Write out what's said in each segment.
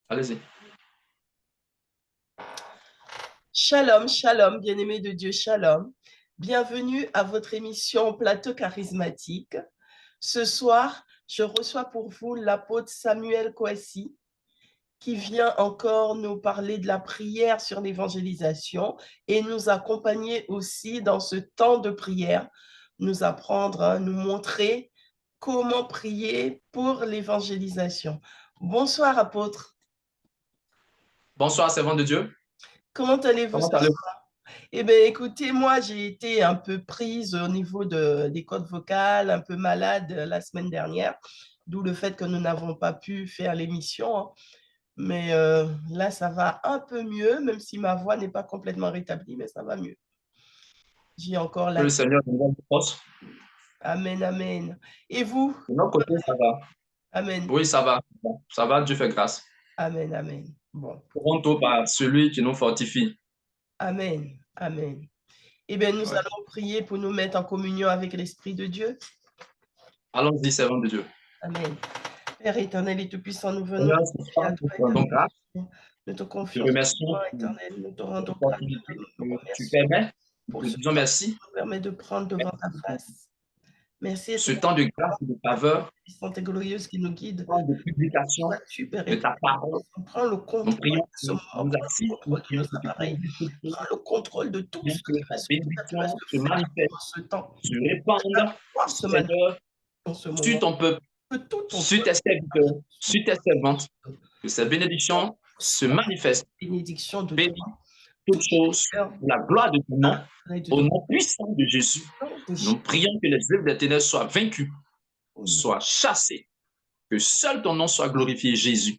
Allez-y. Shalom, shalom, bien-aimés de Dieu, shalom. Bienvenue à votre émission Plateau charismatique. Ce soir, je reçois pour vous l'apôtre Samuel Kouassi qui vient encore nous parler de la prière sur l'évangélisation et nous accompagner aussi dans ce temps de prière, nous apprendre, nous montrer comment prier pour l'évangélisation. Bonsoir, apôtre. Bonsoir, servant de Dieu. Comment allez-vous Comment ce allez-vous? soir? Eh bien, écoutez, moi, j'ai été un peu prise au niveau des cordes vocales, un peu malade la semaine dernière, d'où le fait que nous n'avons pas pu faire l'émission, hein. Mais là, ça va un peu mieux, même si ma voix n'est pas complètement rétablie, mais ça va mieux. J'ai encore Que la le tête. Seigneur nous donne force. Amen, amen. Et vous? De notre côté, ça va. Amen, Oui, ça va. Ça va, Dieu fait grâce. amen, amen. Bon, Courons tout par celui qui nous fortifie. amen, amen. Eh bien, nous Ouais. allons prier pour nous mettre en communion avec l'Esprit de Dieu. Allons-y, servant de Dieu. Amen. Père éternel et tout-puissant, nous venons Seigneur, ce confier soir, à nous toi te rendons grâce. éternel. Nous te Nous te confions ce remercions moment pour éternel. Nous te rendons grâce. l'opportunité Nous te que tu remercions permets. Nous pour te ce disons temps qui merci. nous permet de prendre devant ta Merci pour face. Merci ce éternel temps de pour grâce et de ta faveur, puissante et glorieuse qui nous guide. ce temps de publication Sois-tu, Père de ta éternel. parole. Prends le Nous contrôle prions de que ce moment. nous Prends le assistes, nous contrôle de prions nos que tu appareils. conduises toutes choses. Prends le contrôle de tout Prions ce que qui ta reste bénédiction se faire manifeste, en ce temps. se répande, Pouvoir se manifester Seigneur, en ce sur moment. ton peuple, Que tout ton sur tes serviteurs, sur tes servantes, peuple que ces bénédictions se reçoive manifestent. bénédiction de toi. Bénis toutes Tout est choses cœur pour la gloire de ton nom, arrête de au ton nom puissant de Jésus. nom de Nous Jésus. prions que les œuvres des ténèbres soient vaincues, Au nom, soient chassées, que seul ton nom soit glorifié, Jésus.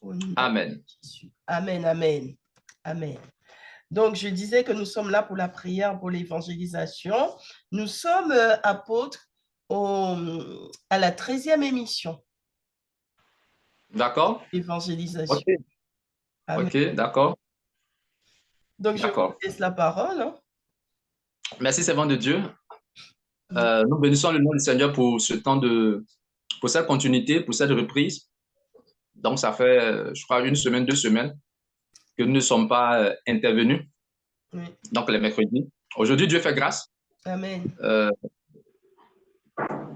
au nom de Amen. Jésus. Amen, amen, amen. Donc, je disais que nous sommes là pour la prière, pour l'évangélisation. Nous sommes apôtres à la 13e émission D'accord? Ok, d'évangélisation. Amen. ok, d'accord, Donc, je vous d'accord. laisse la parole, hein. Merci, servant de Dieu. Nous bénissons le nom du Seigneur pour ce temps pour cette continuité, pour cette reprise. Donc, ça fait, je crois, une semaine, 2 semaines que nous ne sommes pas intervenus, Oui. donc les mercredis. Aujourd'hui, Dieu fait grâce. Amen. Euh,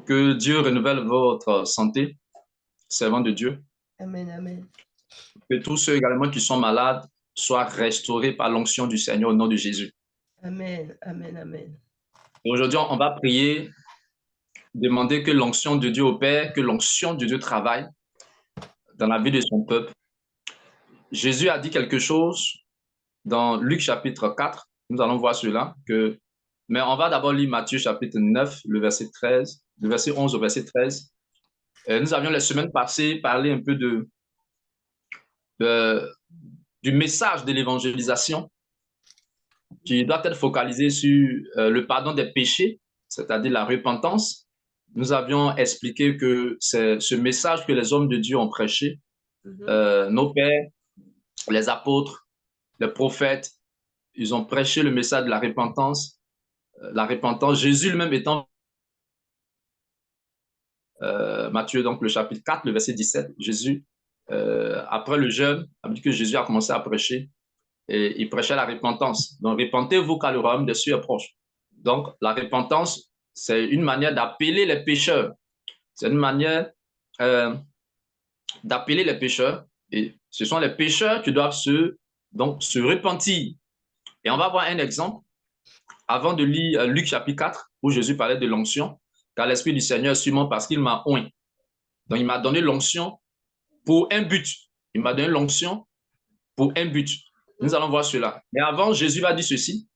que Dieu renouvelle votre santé, servant de Dieu. Amen, amen. Que tous ceux également qui sont malades soient restaurés par l'onction du Seigneur au nom de Jésus. Amen, amen, amen. Et aujourd'hui, on va prier, demander que l'onction de Dieu opère, que l'onction de Dieu travaille dans la vie de son peuple. Jésus a dit quelque chose dans Luc chapitre 4. Nous allons voir cela. Mais on va d'abord lire Matthieu chapitre 9, le verset 13, le verset 11 au verset 13. Nous avions la semaine passée parlé un peu de, du message de l'évangélisation qui doit être focalisé sur le pardon des péchés, c'est-à-dire la repentance. Nous avions expliqué que c'est ce message que les hommes de Dieu ont prêché, nos pères, les apôtres, les prophètes, ils ont prêché le message de la repentance. La repentance, Jésus lui-même étant, Matthieu, donc le chapitre 4, le verset 17, Jésus, après le jeûne, a dit que Jésus a commencé à prêcher et il prêchait la repentance. Donc, repentez-vous car le royaume des cieux est proche. Donc, la repentance, c'est une manière d'appeler les pécheurs. C'est une manière d'appeler les pécheurs. Et ce sont les pécheurs qui doivent donc, se repentir. Et on va voir un exemple avant de lire Luc chapitre 4, où Jésus parlait de l'onction, car l'Esprit du Seigneur est sur moi parce qu'il m'a oint. Donc, il m'a donné l'onction pour un but. Il m'a donné l'onction pour un but. Nous allons voir cela. Mais avant, Jésus va dire ceci.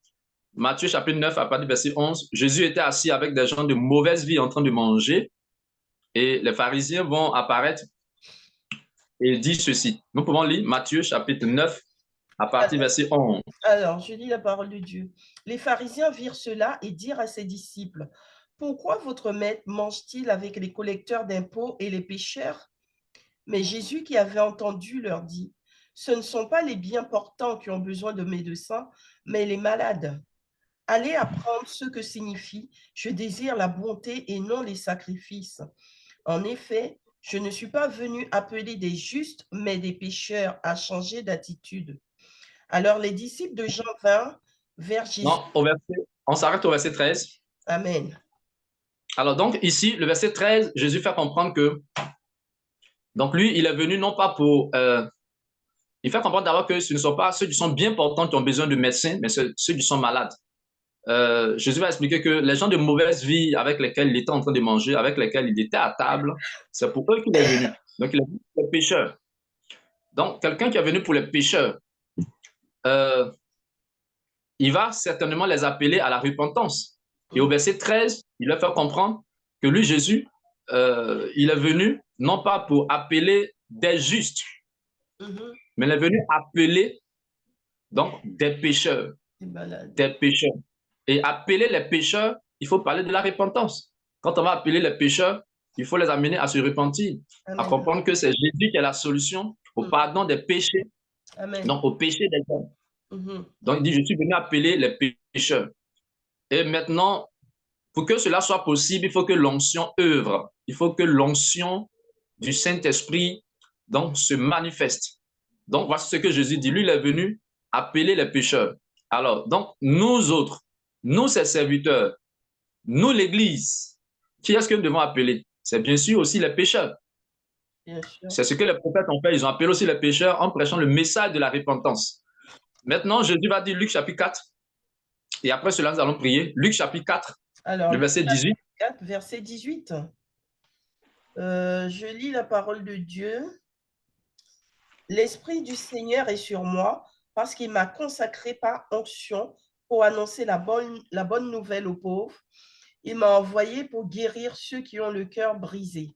Matthieu chapitre 9, à partir du verset 11, Jésus était assis avec des gens de mauvaise vie en train de manger et les pharisiens vont apparaître et dire ceci. Nous pouvons lire Matthieu chapitre 9 à partir du verset 11. Alors, je lis la parole de Dieu. Les pharisiens virent cela et dirent à ses disciples, « Pourquoi votre maître mange-t-il avec les collecteurs d'impôts et les pécheurs ?» Mais Jésus, qui avait entendu, leur dit, « Ce ne sont pas les bien portants qui ont besoin de médecins, mais les malades. Allez apprendre ce que signifie « Je désire la bonté et non les sacrifices ». En effet, Je ne suis pas venu appeler des justes, mais des pécheurs à changer d'attitude. » Alors les disciples de Jean vinrent vers Jésus. Non, on s'arrête au verset 13. Amen. Alors donc ici, le verset 13, Jésus fait comprendre que, donc lui, il est venu non pas pour... il fait comprendre d'abord que ce ne sont pas ceux qui sont bien portants qui ont besoin de médecins, mais ceux qui sont malades. Jésus va expliquer que les gens de mauvaise vie avec lesquels il était en train de manger, avec lesquels il était à table, c'est pour eux qu'il est venu. Donc il est venu pour les pécheurs. Donc quelqu'un qui est venu pour les pécheurs, il va certainement les appeler à la repentance. Et au verset 13, il va faire comprendre que lui, Jésus, il est venu non pas pour appeler des justes, mais il est venu appeler donc des pécheurs. Des pécheurs. Et appeler les pécheurs, il faut parler de la repentance. Quand on va appeler les pécheurs, il faut les amener à se repentir, à comprendre que c'est Jésus qui est la solution au pardon des péchés, donc au péché des hommes. Donc il dit, je suis venu appeler les pécheurs. Et maintenant, pour que cela soit possible, il faut que l'onction œuvre. Il faut que l'onction du Saint-Esprit donc se manifeste. Donc voici ce que Jésus dit. Lui, il est venu appeler les pécheurs. Alors, donc, nous autres, nous, ses serviteurs, nous, l'Église, qui est-ce que nous devons appeler? C'est bien sûr aussi les pécheurs. C'est ce que les prophètes ont fait. Ils ont appelé aussi les pécheurs en prêchant le message de la repentance. Maintenant, Jésus va dire Luc chapitre 4. Et après cela, nous allons prier. Luc chapitre 4, alors, le verset 18. 4, verset 18. Je lis la parole de Dieu. « L'Esprit du Seigneur est sur moi, parce qu'il m'a consacré par onction pour annoncer la bonne nouvelle aux pauvres. Il m'a envoyé pour guérir ceux qui ont le cœur brisé. »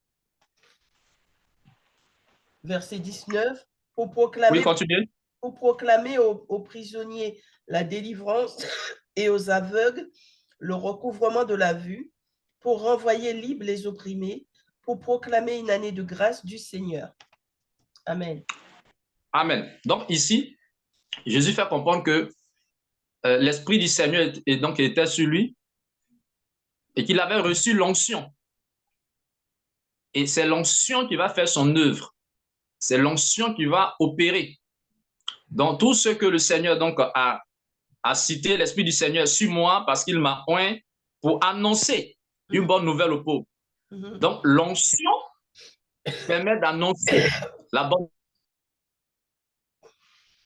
Verset 19, pour proclamer, oui, pour proclamer aux prisonniers la délivrance et aux aveugles le recouvrement de la vue, pour renvoyer libres les opprimés, pour proclamer une année de grâce du Seigneur. Amen. Amen. Donc ici, Jésus fait comprendre que l'Esprit du Seigneur était sur lui et qu'il avait reçu l'onction. Et c'est l'onction qui va faire son œuvre. C'est l'onction qui va opérer. Dans tout ce que le Seigneur donc a cité, l'Esprit du Seigneur est sur moi parce qu'il m'a oint pour annoncer une bonne nouvelle aux pauvres. Donc l'onction permet d'annoncer la bonne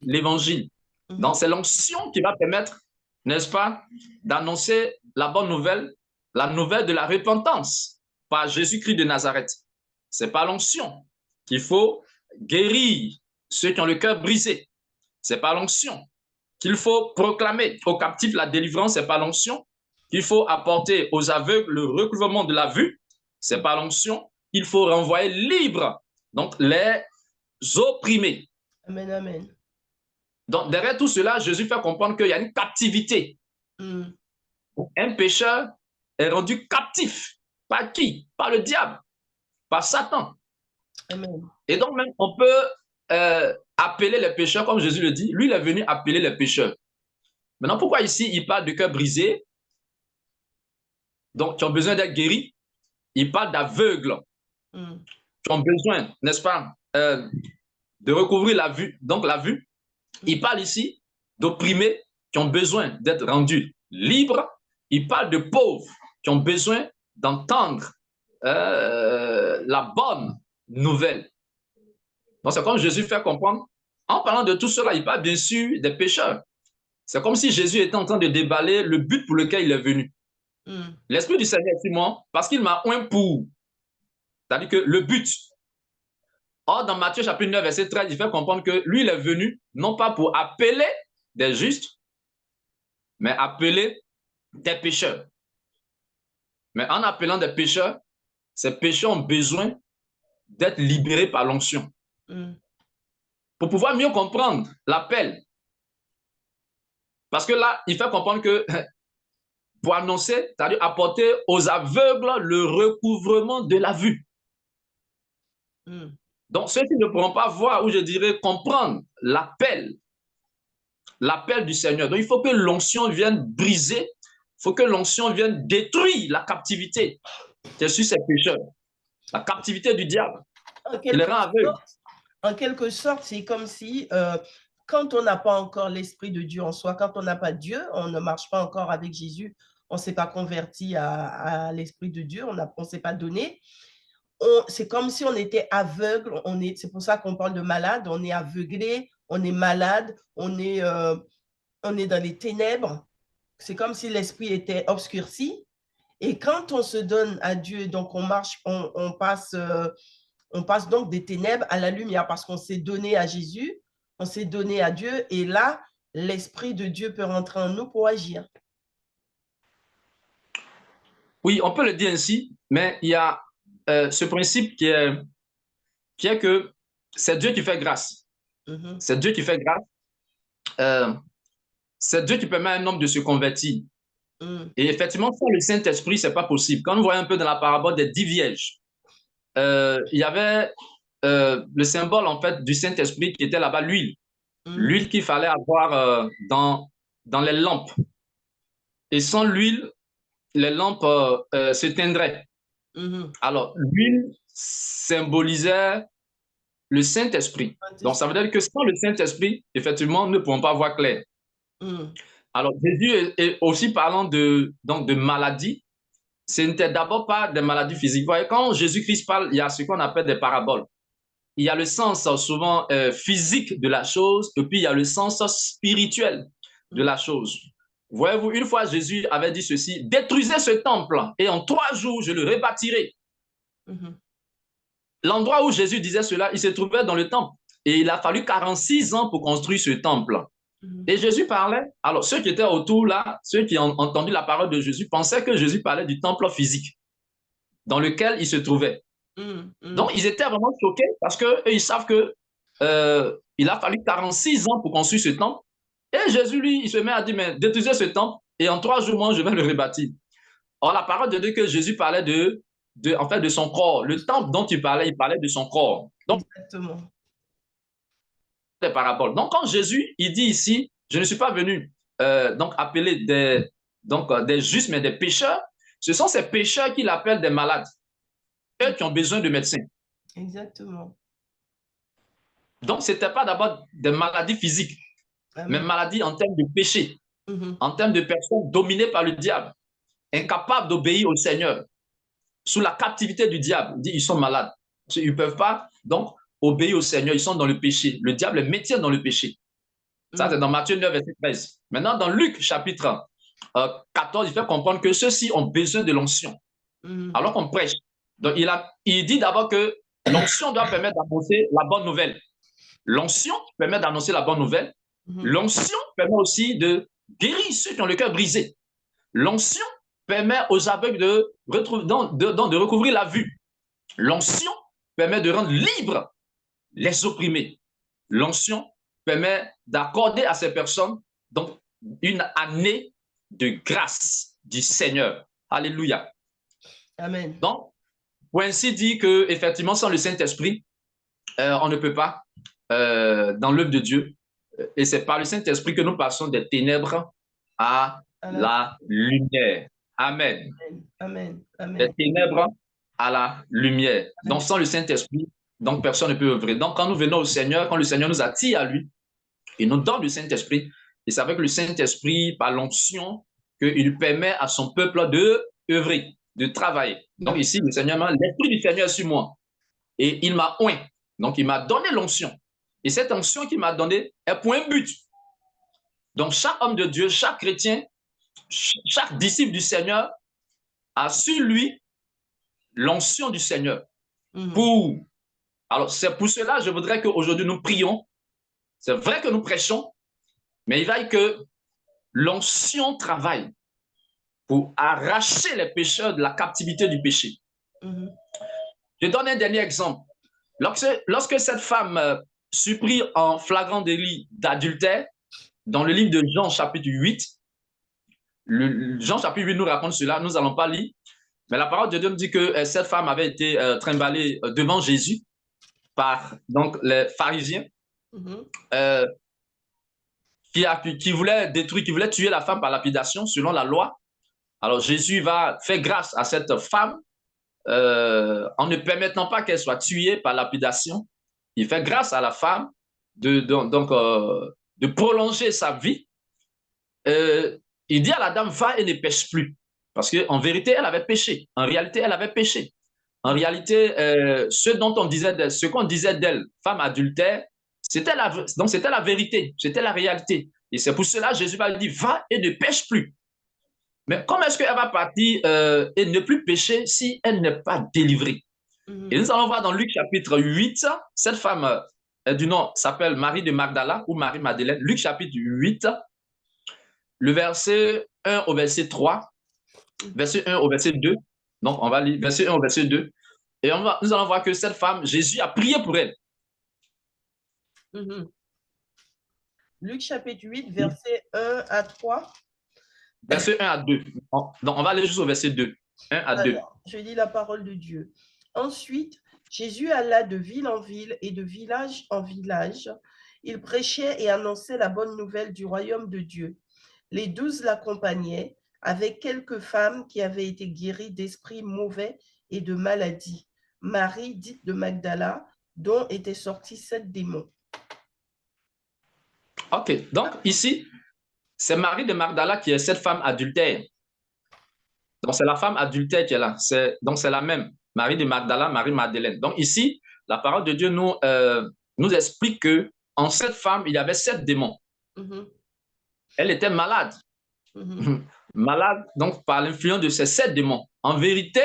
l'évangile. Donc, c'est l'onction qui va permettre, n'est-ce pas, d'annoncer la bonne nouvelle, la nouvelle de la repentance par Jésus-Christ de Nazareth. Ce n'est pas l'onction qu'il faut guérir ceux qui ont le cœur brisé. Ce n'est pas l'onction qu'il faut proclamer aux captifs la délivrance. Ce n'est pas l'onction qu'il faut apporter aux aveugles le recouvrement de la vue. Ce n'est pas l'onction qu'il faut renvoyer libre, donc les opprimés. Amen, amen. Donc, derrière tout cela, Jésus fait comprendre qu'il y a une captivité. Un pécheur est rendu captif. Par qui? Par le diable, par Satan. Amen. Et donc, même, on peut appeler les pécheurs, comme Jésus le dit. Lui, il est venu appeler les pécheurs. Maintenant, pourquoi ici, il parle de cœur brisé, donc qui ont besoin d'être guéris? Il parle d'aveugles, qui ont besoin, n'est-ce pas, de recouvrir la vue. Donc, la vue. Il parle ici d'opprimés qui ont besoin d'être rendus libres. Il parle de pauvres qui ont besoin d'entendre la bonne nouvelle. Donc, c'est comme Jésus fait comprendre. En parlant de tout cela, il parle bien sûr des pécheurs. C'est comme si Jésus était en train de déballer le but pour lequel il est venu. L'Esprit du Seigneur est sur moi parce qu'il m'a oint pour. C'est-à-dire que le but. Or, dans Matthieu chapitre 9, verset 13, il fait comprendre que lui, il est venu non pas pour appeler des justes, mais appeler des pécheurs. Mais en appelant des pécheurs, ces pécheurs ont besoin d'être libérés par l'onction. Pour pouvoir mieux comprendre l'appel. Parce que là, il fait comprendre que pour annoncer, c'est-à-dire apporter aux aveugles le recouvrement de la vue. Donc, ceux qui ne pourront pas voir, ou je dirais comprendre l'appel du Seigneur. Donc, il faut que l'onction vienne briser, il faut que l'onction vienne détruire la captivité qui est sur ces pécheurs, la captivité du diable. Il les rend aveugles. En quelque sorte, c'est comme si quand on n'a pas encore l'Esprit de Dieu en soi, quand on n'a pas Dieu, on ne marche pas encore avec Jésus, on ne s'est pas converti à l'Esprit de Dieu, on ne s'est pas donné. C'est comme si on était aveugle, c'est pour ça qu'on parle de malade, on est aveuglé, on est malade, on est dans les ténèbres. C'est comme si l'esprit était obscurci. Et quand on se donne à Dieu, donc on marche, on passe donc des ténèbres à la lumière parce qu'on s'est donné à Jésus, on s'est donné à Dieu, et là, l'Esprit de Dieu peut rentrer en nous pour agir. Oui, on peut le dire ainsi, mais il y a ce principe qui est que c'est Dieu qui fait grâce. C'est Dieu qui fait grâce. C'est Dieu qui permet à un homme de se convertir. Et effectivement, sans le Saint-Esprit, ce n'est pas possible. Quand on voit un peu dans la parabole des 10 vierges, il y avait le symbole en fait du Saint-Esprit qui était là-bas, l'huile. L'huile qu'il fallait avoir dans les lampes. Et sans l'huile, les lampes s'éteindraient. Alors, l'huile symbolisait le Saint-Esprit. Donc, ça veut dire que sans le Saint-Esprit, effectivement, nous ne pouvons pas voir clair. Alors, Jésus est aussi parlant donc de maladies. Ce n'était d'abord pas des maladies physiques. Vous voyez, quand Jésus-Christ parle, il y a ce qu'on appelle des paraboles. Il y a le sens souvent physique de la chose, et puis il y a le sens spirituel de la chose. Voyez-vous, une fois Jésus avait dit ceci: détruisez ce temple et en 3 jours je le rebâtirai. L'endroit où Jésus disait cela, il se trouvait dans le temple. Et il a fallu 46 ans pour construire ce temple. Et Jésus parlait. Alors, ceux qui étaient autour là, ceux qui ont entendu la parole de Jésus, pensaient que Jésus parlait du temple physique dans lequel il se trouvait. Donc, ils étaient vraiment choqués parce qu'eux, ils savent qu'il a fallu 46 ans pour construire ce temple. Et Jésus, lui, il se met à dire, mais détruisez ce temple et en 3 jours, moi, je vais le rebâtir. Or, la parole de Dieu que Jésus parlait en fait, de son corps. Le temple dont il parlait de son corps. Donc, exactement. Des paraboles. Donc, quand Jésus, il dit ici, je ne suis pas venu donc appeler des justes, mais des pécheurs, ce sont ces pécheurs qu'il appelle des malades. Eux qui ont besoin de médecins. Exactement. Donc, ce n'était pas d'abord des maladies physiques, mais maladies en termes de péché, en termes de personnes dominées par le diable, incapables d'obéir au Seigneur, sous la captivité du diable. Il dit, ils sont malades. Ils ne peuvent pas, donc, obéir au Seigneur. Ils sont dans le péché. Le diable les maintient dans le péché. Ça, c'est dans Matthieu 9, verset 13. Maintenant, dans Luc, chapitre 14, il fait comprendre que ceux-ci ont besoin de l'onction. Alors qu'on prêche. Donc, il dit d'abord que l'onction doit permettre d'annoncer la bonne nouvelle. L'onction permet d'annoncer la bonne nouvelle. L'onction permet aussi de guérir ceux qui ont le cœur brisé. L'onction permet aux aveugles de recouvrir la vue. L'onction permet de rendre libres les opprimés. L'onction permet d'accorder à ces personnes donc une année de grâce du Seigneur. Alléluia. Amen. Donc, pour ainsi dire que effectivement, sans le Saint-Esprit, on ne peut pas dans l'œuvre de Dieu. Et c'est par le Saint-Esprit que nous passons des ténèbres à la lumière. Amen. Amen. Amen. Des ténèbres à la lumière. Donc, sans le Saint-Esprit, donc personne ne peut œuvrer. Donc, quand nous venons au Seigneur, quand le Seigneur nous attire à lui, il nous donne le Saint-Esprit. Et c'est avec le Saint-Esprit, par l'onction, qu'il permet à son peuple de œuvrer, de travailler. Donc ici, le Seigneur l'Esprit du Seigneur est sur moi. Et il m'a oint. Donc, il m'a donné l'onction. Et cette onction qu'il m'a donnée est pour un but. Donc, chaque homme de Dieu, chaque chrétien, chaque disciple du Seigneur a sur lui l'onction du Seigneur. Alors, c'est pour cela que je voudrais qu'aujourd'hui nous prions. C'est vrai que nous prêchons, mais il va que l'onction travaille pour arracher les pécheurs de la captivité du péché. Je donne un dernier exemple. Lorsque cette femme surprit en flagrant délit d'adultère, dans le livre de Jean chapitre 8, Jean chapitre 8 nous raconte cela, nous n'allons pas lire, mais la parole de Dieu nous dit que cette femme avait été trimballée devant Jésus par donc, les pharisiens qui voulaient détruire, qui voulaient tuer la femme par lapidation selon la loi. Alors Jésus va faire grâce à cette femme en ne permettant pas qu'elle soit tuée par lapidation, il fait grâce à la femme de prolonger sa vie. Il dit à la dame, va et ne pêche plus. Parce qu'en vérité, elle avait péché. En réalité, elle avait péché. En réalité, ce qu'on disait d'elle, femme adultère, c'était la vérité, c'était la réalité. Et c'est pour cela que Jésus va lui dire, va et ne pêche plus. Mais comment est-ce qu'elle va partir et ne plus pécher si elle n'est pas délivrée? Et nous allons voir dans Luc chapitre 8, cette femme du nom s'appelle Marie de Magdala ou Marie-Madeleine. Luc chapitre 8, le verset 1 au verset 3, verset 1 au verset 2. Donc, on va lire verset 1 au verset 2. Et nous allons voir que cette femme, Jésus a prié pour elle. Luc chapitre 8, verset 1 à 3. Verset 1 à 2. Donc, on va aller jusqu'au verset 2. 1 à 2. Alors, je lis la parole de Dieu. Ensuite, Jésus alla de ville en ville et de village en village. Il prêchait et annonçait la bonne nouvelle du royaume de Dieu. Les 12 l'accompagnaient, avec quelques femmes qui avaient été guéries d'esprits mauvais et de maladies. Marie, dite de Magdala, dont étaient sortis 7 démons. Ok, donc ici, c'est Marie de Magdala qui est cette femme adultère. Donc, c'est la femme adultère qui est là. Donc, c'est la même. Marie de Magdala, Marie-Madeleine. Donc, ici, la parole de Dieu nous explique que en cette femme, il y avait 7 démons. Elle était malade. Malade, donc, par l'influence de ces 7 démons. En vérité,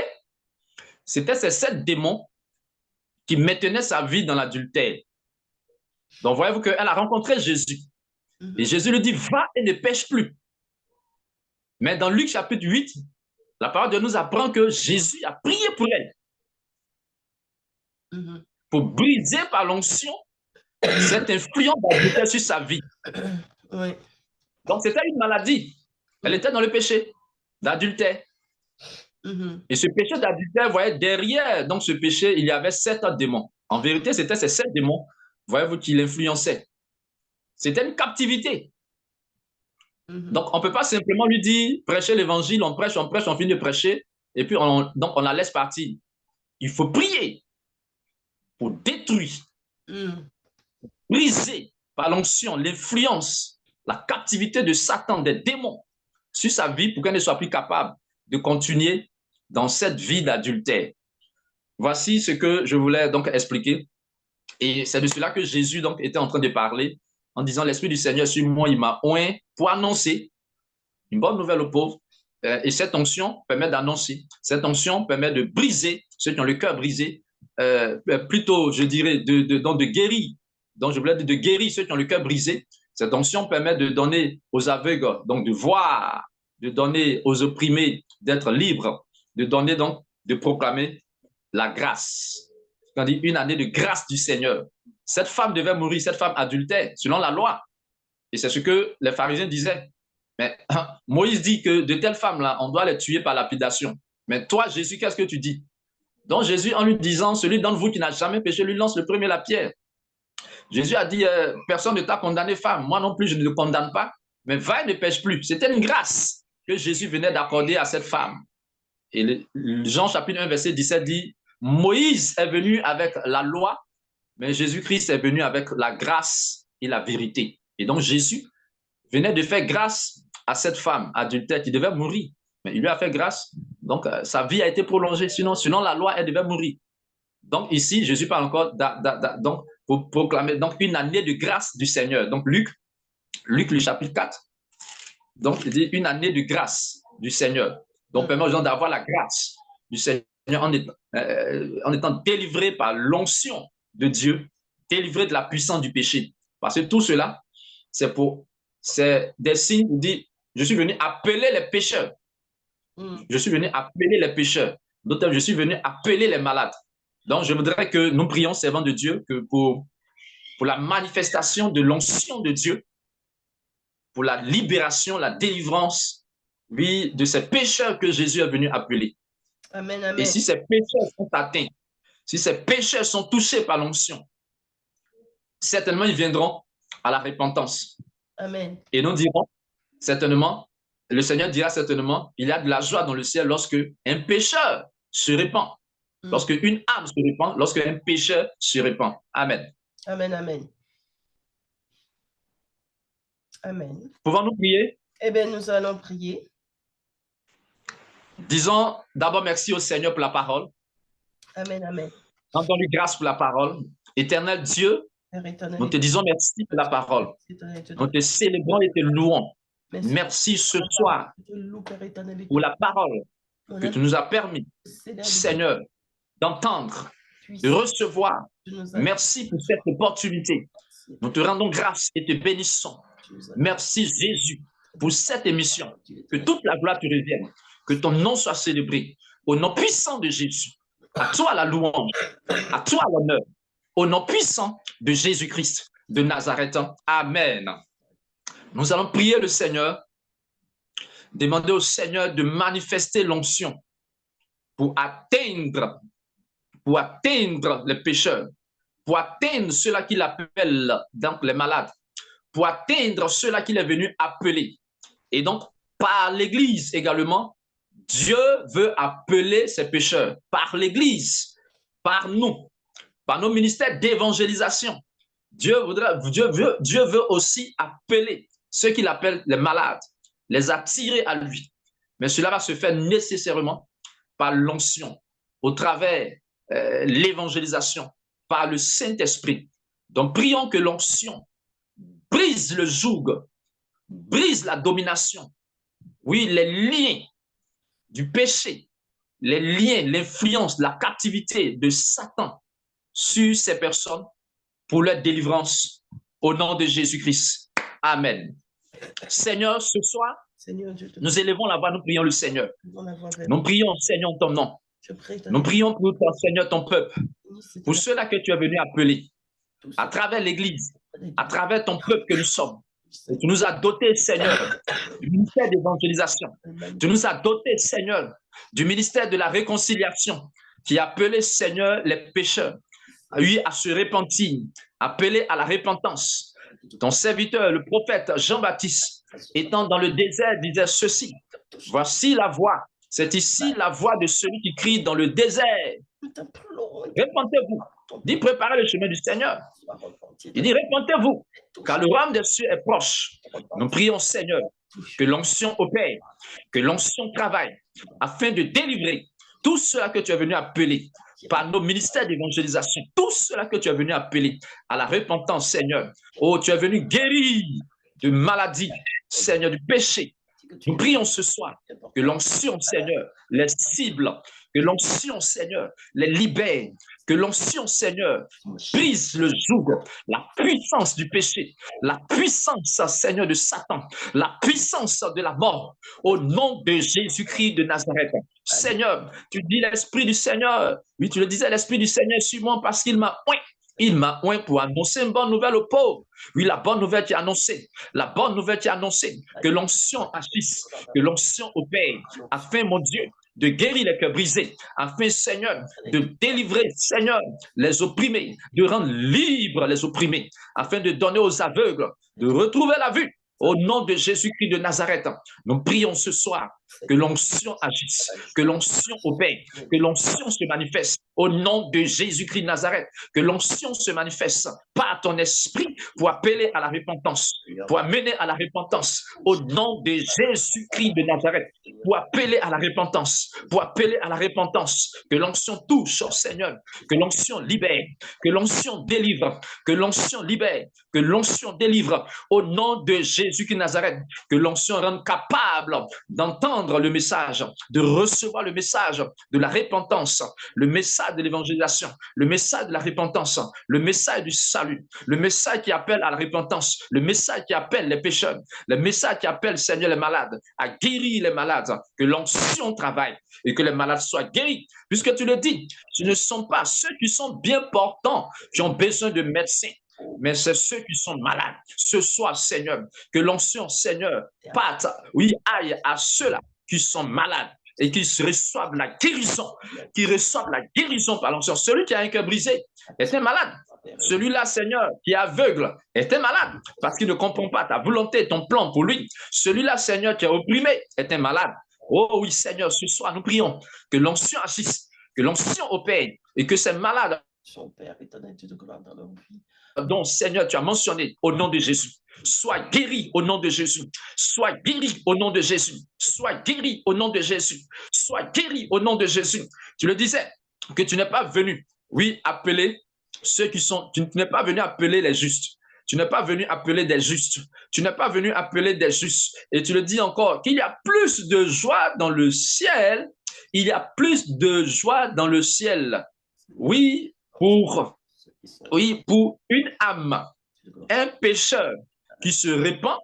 c'était ces 7 démons qui maintenaient sa vie dans l'adultère. Donc, voyez-vous qu'elle a rencontré Jésus. Et Jésus lui dit, va et ne pêche plus. Mais dans Luc chapitre 8, la parole de Dieu nous apprend que Jésus a prié pour elle. Pour briser par l'onction cette influence d'adultère sur sa vie. Oui. Donc, c'était une maladie. Elle était dans le péché d'adultère. Et ce péché d'adultère, vous voyez, derrière donc, ce péché, il y avait 7 autres démons. En vérité, c'était ces 7 démons, voyez-vous, qui l'influençaient. C'était une captivité. Donc, on ne peut pas simplement lui dire, prêcher l'évangile, on prêche, on finit de prêcher, et puis donc on la laisse partir. Il faut prier pour détruire, briser par l'onction, l'influence, la captivité de Satan, des démons sur sa vie pour qu'elle ne soit plus capable de continuer dans cette vie d'adultère. Voici ce que je voulais donc expliquer. Et c'est de cela que Jésus donc était en train de parler en disant, l'Esprit du Seigneur sur moi, il m'a oint pour annoncer une bonne nouvelle aux pauvres. Et cette onction permet d'annoncer. Cette onction permet de briser ceux qui ont le cœur brisé, plutôt, je dirais, de guérir. Donc, je voulais dire de guérir ceux qui ont le cœur brisé. Cette onction permet de donner aux aveugles, donc de voir, de donner aux opprimés d'être libres, de donner donc, de proclamer la grâce. On dit une année de grâce du Seigneur. Cette femme devait mourir, cette femme adultère, selon la loi. Et c'est ce que les pharisiens disaient. Mais Moïse dit que de telles femmes-là, on doit les tuer par lapidation. Mais toi, Jésus, qu'est-ce que tu dis? Donc Jésus, en lui disant, celui d'entre vous qui n'a jamais péché, lui lance le premier la pierre. Jésus a dit, personne ne t'a condamné, femme. Moi non plus, je ne le condamne pas. Mais va et ne pêche plus. C'était une grâce que Jésus venait d'accorder à cette femme. Et Jean chapitre 1, verset 17 dit, Moïse est venu avec la loi, mais Jésus-Christ est venu avec la grâce et la vérité. Et donc Jésus venait de faire grâce à cette femme adultère qui devait mourir. Mais il lui a fait grâce, donc sa vie a été prolongée. Sinon la loi, elle devait mourir. Donc ici, Jésus parle encore donc, pour proclamer donc, une année de grâce du Seigneur. Donc Luc le chapitre 4, donc il dit une année de grâce du Seigneur. Donc permet aux gens d'avoir la grâce du Seigneur en étant délivrés par l'onction de Dieu, délivrés de la puissance du péché. Parce que tout cela, c'est des signes où dit, je suis venu appeler les pécheurs. Je suis venu appeler les pécheurs. D'autant, je suis venu appeler les malades. Donc, je voudrais que nous prions, servants de Dieu, que pour la manifestation de l'onction de Dieu, pour la libération, la délivrance, oui, de ces pécheurs que Jésus est venu appeler. Amen, amen. Et si ces pécheurs sont atteints, si ces pécheurs sont touchés par l'onction, certainement ils viendront à la repentance. Amen. Et nous dirons certainement, le Seigneur dira certainement, il y a de la joie dans le ciel lorsque un pécheur se répand. Lorsque une âme se répand, lorsque un pécheur se répand. Amen. Amen, amen. Amen. Pouvons-nous prier? Eh bien, nous allons prier. Disons d'abord merci au Seigneur pour la parole. Amen, amen. Rendons-lui grâce pour la parole. Éternel Dieu, nous te disons merci pour la parole. Nous te célébrons et te louons. Merci ce soir pour la parole que tu nous as permis, Seigneur, d'entendre, de recevoir. Merci pour cette opportunité. Nous te rendons grâce et te bénissons. Merci Jésus pour cette émission. Que toute la gloire te revienne. Que ton nom soit célébré. Au nom puissant de Jésus. À toi la louange. À toi l'honneur. Au nom puissant de Jésus-Christ de Nazareth. Amen. Nous allons prier le Seigneur. Demander au Seigneur de manifester l'onction pour atteindre les pécheurs, pour atteindre ceux-là qu'il appelle donc les malades, pour atteindre ceux-là qu'il est venu appeler. Et donc, par l'Église également, Dieu veut appeler ces pécheurs. Par l'Église, par nous, par nos ministères d'évangélisation. Dieu veut aussi appeler ceux qu'il appelle les malades, les attirer à lui. Mais cela va se faire nécessairement par l'onction, au travers l'évangélisation, par le Saint-Esprit. Donc, prions que l'onction brise le joug, brise la domination. Oui, les liens du péché, les liens, l'influence, la captivité de Satan sur ces personnes pour leur délivrance au nom de Jésus-Christ. Amen. Seigneur, ce soir, Seigneur, nous élevons la voix, nous prions le Seigneur. Nous prions, Seigneur, ton nom. Nous prions pour ton Seigneur, ton peuple, pour ceux-là que tu es venu appeler, à travers l'Église, à travers ton peuple que nous sommes. Et tu nous as dotés, Seigneur, du ministère d'évangélisation. Tu nous as dotés, Seigneur, du ministère de la réconciliation, qui a appelé, Seigneur, les pécheurs, oui, à se repentir, appelé à la repentance. Ton serviteur, le prophète Jean-Baptiste, étant dans le désert, disait ceci: voici la voix, c'est ici la voix de celui qui crie dans le désert. Repentez-vous. Dit préparez le chemin du Seigneur. Il dit repentez-vous, car le royaume des cieux est proche. Nous prions, Seigneur, que l'onction opère, que l'onction travaille, afin de délivrer tout cela que tu es venu appeler par nos ministères d'évangélisation, tout cela que tu es venu appeler à la repentance, Seigneur. Oh, tu es venu guérir de maladies, Seigneur, du péché. Nous prions ce soir que l'onction, Seigneur, les cible, que l'onction, Seigneur, les libère, que l'onction, Seigneur, brise le joug, la puissance du péché, la puissance, Seigneur, de Satan, la puissance de la mort, au nom de Jésus-Christ de Nazareth. Seigneur, tu dis l'Esprit du Seigneur, oui, tu le disais, l'Esprit du Seigneur sur moi parce qu'il m'a oint. Il m'a oint pour annoncer une bonne nouvelle aux pauvres. Oui, la bonne nouvelle qui est annoncée. La bonne nouvelle qui est annoncée. Que l'onction agisse, que l'onction opère, afin, mon Dieu, de guérir les cœurs brisés, afin, Seigneur, de délivrer, Seigneur, les opprimés, de rendre libres les opprimés, afin de donner aux aveugles, de retrouver la vue. Au nom de Jésus-Christ de Nazareth, nous prions ce soir que l'onction agisse, que l'onction opère, que l'onction se manifeste. Au nom de Jésus-Christ de Nazareth, que l'onction se manifeste par ton esprit pour appeler à la repentance, pour amener à la repentance. Au nom de Jésus-Christ de Nazareth, pour appeler à la repentance, pour appeler à la repentance. Que l'onction touche, oh Seigneur, que l'onction libère, que l'onction délivre, que l'onction libère, que l'onction délivre. Au nom de Jésus-Christ de Nazareth, que l'onction rende capable d'entendre le message, de recevoir le message de la repentance, le message de l'évangélisation, le message de la repentance, le message du salut, le message qui appelle à la repentance, le message qui appelle les pécheurs, le message qui appelle, Seigneur, les malades, à guérir les malades, que l'onction travaille et que les malades soient guéris. Puisque tu le dis, ce ne sont pas ceux qui sont bien portants qui ont besoin de médecins, mais c'est ceux qui sont malades. Ce soir, Seigneur, que l'onction, Seigneur, parte, oui, aille à ceux-là qui sont malades et qui reçoivent la guérison, par l'onction. Celui qui a un cœur brisé était malade. Celui-là, Seigneur, qui est aveugle était malade parce qu'il ne comprend pas ta volonté, ton plan pour lui. Celui-là, Seigneur, qui est opprimé était malade. Oh oui, Seigneur, ce soir, nous prions que l'onction agisse, que l'onction opère et que ces malades Son Père éternel, Dieu de gloire dans leur vie. dont, Seigneur, tu as mentionné au nom de Jésus, sois guéri au nom de Jésus, sois guéri au nom de Jésus, sois guéri au nom de Jésus, sois guéri au nom de Jésus. Tu le disais, que tu n'es pas venu, oui, appeler ceux qui sont, tu n'es pas venu appeler les justes. Tu n'es pas venu appeler des justes. Tu n'es pas venu appeler des justes. Et tu le dis encore, qu'il y a plus de joie dans le ciel. Il y a plus de joie dans le ciel. Oui, pour une âme, un pécheur qui se répand,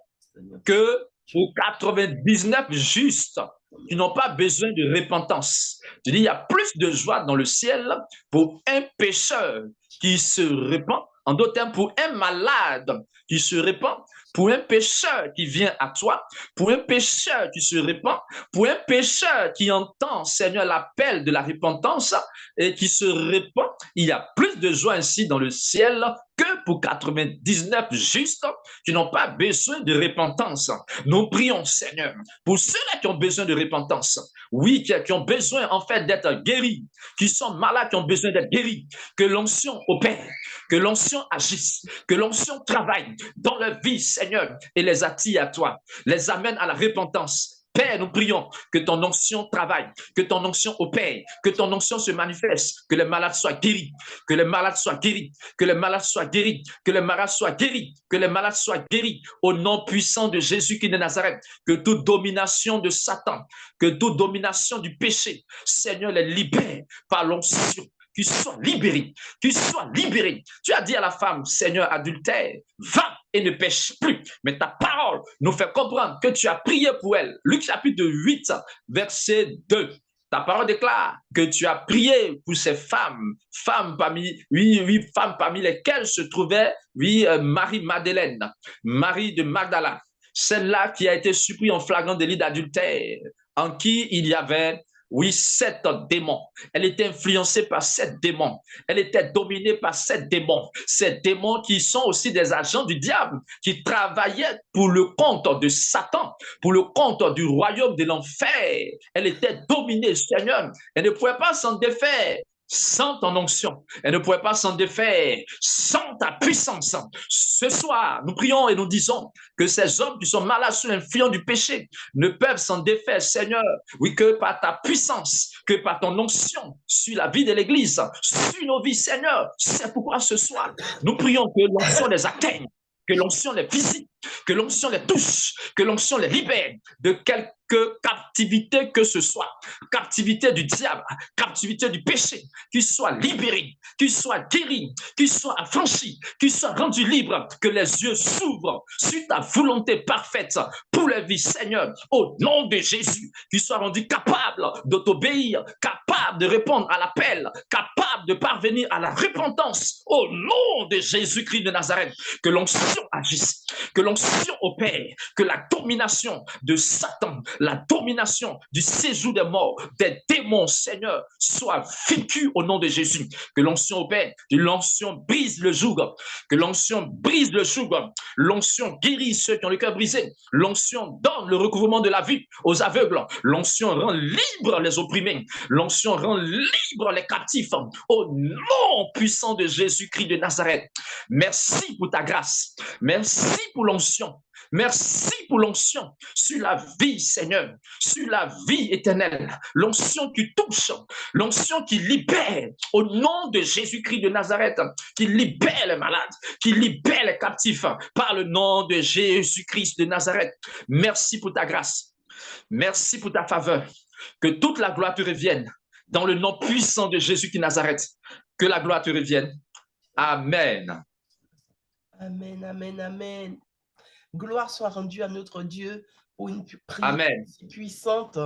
que pour 99 justes qui n'ont pas besoin de repentance. Je dis, il y a plus de joie dans le ciel pour un pécheur qui se répand, en d'autres termes, pour un malade qui se répand, pour un pécheur qui vient à toi, pour un pécheur qui se répand, pour un pécheur qui entend, Seigneur, l'appel de la repentance et qui se répand. Il y a plus de joie ainsi dans le ciel que pour 99 justes qui n'ont pas besoin de repentance. Nous prions, Seigneur, pour ceux-là qui ont besoin de repentance, oui, qui ont besoin en fait d'être guéris, qui sont malades, qui ont besoin d'être guéris, que l'onction opère, que l'onction agisse, que l'onction travaille dans leur vie, Seigneur, et les attire à toi, les amène à la repentance. Père, nous prions que ton onction travaille, que ton onction opère, que ton onction se manifeste, que les malades soient guéris, que les malades soient guéris, que les malades soient guéris, que les malades soient guéris, que les malades soient guéris, au nom puissant de Jésus-Christ de Nazareth, que toute domination de Satan, que toute domination du péché, Seigneur, les libère par l'onction. Qu'ils soient libérés, qu'ils soient libérés. Tu as dit à la femme, Seigneur, adultère, va et ne pêche plus. Mais ta parole nous fait comprendre que tu as prié pour elle. Luc chapitre 8, verset 2. Ta parole déclare que tu as prié pour ces femmes, femmes parmi lesquelles se trouvait, Marie-Madeleine, Marie de Magdala, celle-là qui a été surprise en flagrant délit d'adultère, en qui il y avait 7 démons. Elle était influencée par 7 démons. Elle était dominée par 7 démons. Ces démons qui sont aussi des agents du diable, qui travaillaient pour le compte de Satan, pour le compte du royaume de l'enfer. Elle était dominée, Seigneur. Elle ne pouvait pas s'en défaire sans ton onction. Elle ne pouvait pas s'en défaire sans ta puissance. Ce soir, nous prions et nous disons que ces hommes qui sont malades sous l'influence du péché ne peuvent s'en défaire, Seigneur. Oui, que par ta puissance, que par ton onction sur la vie de l'Église, sur nos vies, Seigneur. C'est pourquoi ce soir, nous prions que l'onction les atteigne, que l'onction les visite, que l'onction les touche, que l'onction les libère de quelque captivité que ce soit, captivité du diable, captivité du péché, qu'ils soient libérés, qu'ils soient guéris, qu'ils soient affranchis, qu'ils soient rendus libres, que les yeux s'ouvrent sur ta volonté parfaite pour la vie, Seigneur, au nom de Jésus, qu'ils soient rendus capables de t'obéir, capables de répondre à l'appel, capables de parvenir à la repentance, au nom de Jésus-Christ de Nazareth, que l'onction agisse, que l'onction opère, que la domination de Satan, la domination du séjour des morts, des démons, Seigneur, soit vécue au nom de Jésus. Que l'onction opère, que l'onction brise le joug, que l'onction brise le joug, l'onction guérit ceux qui ont le cœur brisé, l'onction donne le recouvrement de la vue aux aveugles, l'onction rend libre les opprimés, l'onction rend libre les captifs, au nom puissant de Jésus-Christ de Nazareth. Merci pour ta grâce, merci pour l'onction. Merci pour l'onction sur la vie, Seigneur, sur la vie éternelle, l'onction qui touche, l'onction qui libère, au nom de Jésus-Christ de Nazareth, qui libère les malades, qui libère les captifs, par le nom de Jésus-Christ de Nazareth. Merci pour ta grâce, merci pour ta faveur, que toute la gloire te revienne, dans le nom puissant de Jésus-Christ de Nazareth, que la gloire te revienne. Amen. Amen, amen, amen. Gloire soit rendue à notre Dieu pour une prière Amen. si puissante.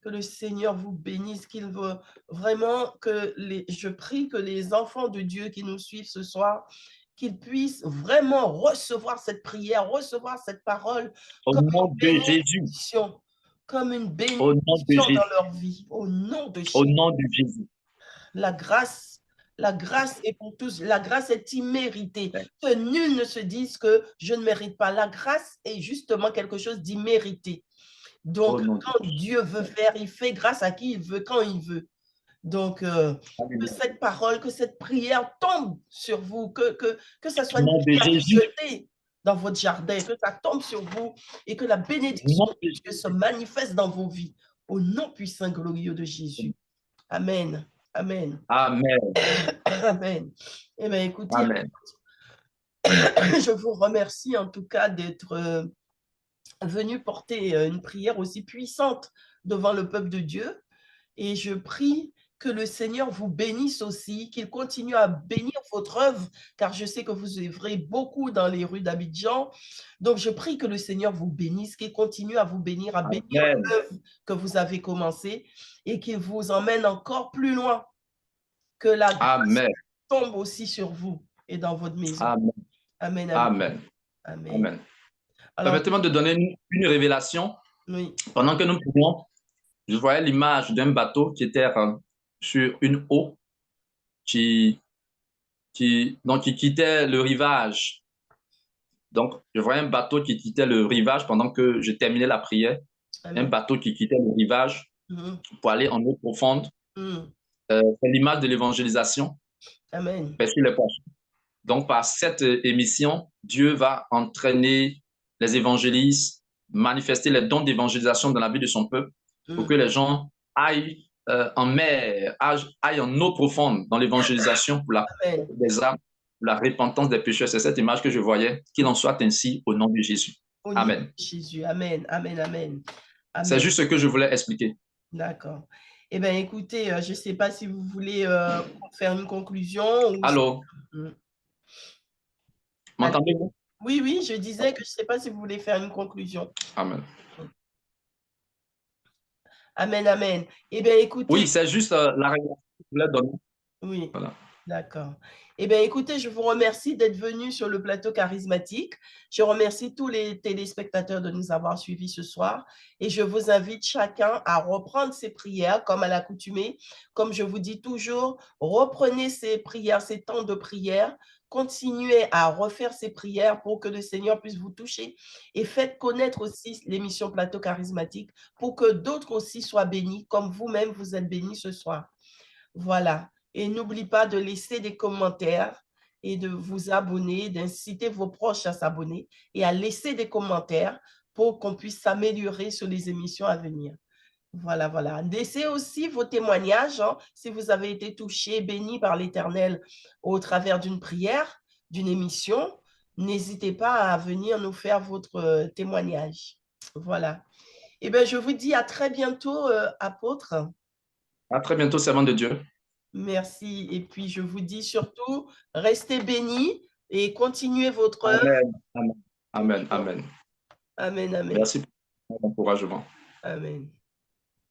Que le Seigneur vous bénisse, qu'il veut vraiment je prie que les enfants de Dieu qui nous suivent ce soir, qu'ils puissent vraiment recevoir cette prière, recevoir cette parole au nom de Jésus. Comme une bénédiction dans leur vie. Au nom de Jésus. Au nom de Jésus. La grâce est pour tous. La grâce est imméritée. Que nul ne se dise que je ne mérite pas. La grâce est justement quelque chose d'immérité. Donc, quand Dieu veut faire, il fait grâce à qui il veut, quand il veut. Donc, que cette parole, que cette prière tombe sur vous, que ça soit Au une nom de pierre Jésus. jetée dans votre jardin, que ça tombe sur vous et que la bénédiction de Dieu se manifeste dans vos vies. Au nom puissant glorieux de Jésus. Amen. Amen. Amen. Amen. Eh bien, écoutez, Amen. je vous remercie en tout cas d'être venu porter une prière aussi puissante devant le peuple de Dieu. Et je prie que le Seigneur vous bénisse aussi, qu'il continue à bénir votre œuvre, car je sais que vous œuvrez beaucoup dans les rues d'Abidjan. Donc, je prie que le Seigneur vous bénisse, qu'il continue à vous bénir, à bénir Amen. l'œuvre que vous avez commencée et qu'il vous emmène encore plus loin, que la grâce Amen. tombe aussi sur vous et dans votre maison. Amen. Amen. Amen. Amen. Amen. Amen. Alors, Permettez-moi de donner une révélation. oui. Pendant que nous prions, je voyais l'image d'un bateau qui était sur une eau donc, qui quittait le rivage. Donc, je voyais un bateau qui quittait le rivage pendant que je terminais la prière. Amen. Un bateau qui quittait le rivage pour aller en eau profonde. C'est l'image de l'évangélisation. Amen. Donc, par cette émission, Dieu va entraîner les évangélistes, manifester les dons d'évangélisation dans la vie de son peuple pour que les gens aillent en mer, aillent en eau profonde dans l'évangélisation pour la des âmes, pour la repentance des pécheurs. C'est cette image que je voyais. Qu'il en soit ainsi au nom de Jésus. Amen. Nom de Jésus. Amen. Amen. Amen. C'est juste ce que je voulais expliquer. D'accord. Eh bien, écoutez, je ne sais pas si vous voulez faire une conclusion. Ou Allô? M'entendez-vous? Oui, oui, je disais que je ne sais pas si vous voulez faire une conclusion. Amen. Amen, amen. Eh bien, écoutez. Oui, c'est juste la révélation que je voulais donner. Oui, voilà. D'accord. Eh bien, écoutez, je vous remercie d'être venu sur le plateau charismatique. Je remercie tous les téléspectateurs de nous avoir suivis ce soir et je vous invite chacun à reprendre ses prières comme à l'accoutumée. Comme je vous dis toujours, reprenez ces prières, ces temps de prière. Continuez à refaire ces prières pour que le Seigneur puisse vous toucher et faites connaître aussi l'émission Plateau charismatique pour que d'autres aussi soient bénis comme vous-même vous êtes bénis ce soir. Voilà. Et n'oubliez pas de laisser des commentaires et de vous abonner, d'inciter vos proches à s'abonner et à laisser des commentaires pour qu'on puisse s'améliorer sur les émissions à venir. Voilà, voilà. Laissez aussi vos témoignages, si vous avez été touché, béni par l'Éternel au travers d'une prière, d'une émission. N'hésitez pas à venir nous faire votre témoignage. Voilà. Eh bien, je vous dis à très bientôt, apôtre. À très bientôt, servant de Dieu. Merci. Et puis, je vous dis surtout, restez bénis et continuez votre œuvre. Amen. Amen. Amen. Amen. Amen. Amen. Merci pour l'encouragement. Amen.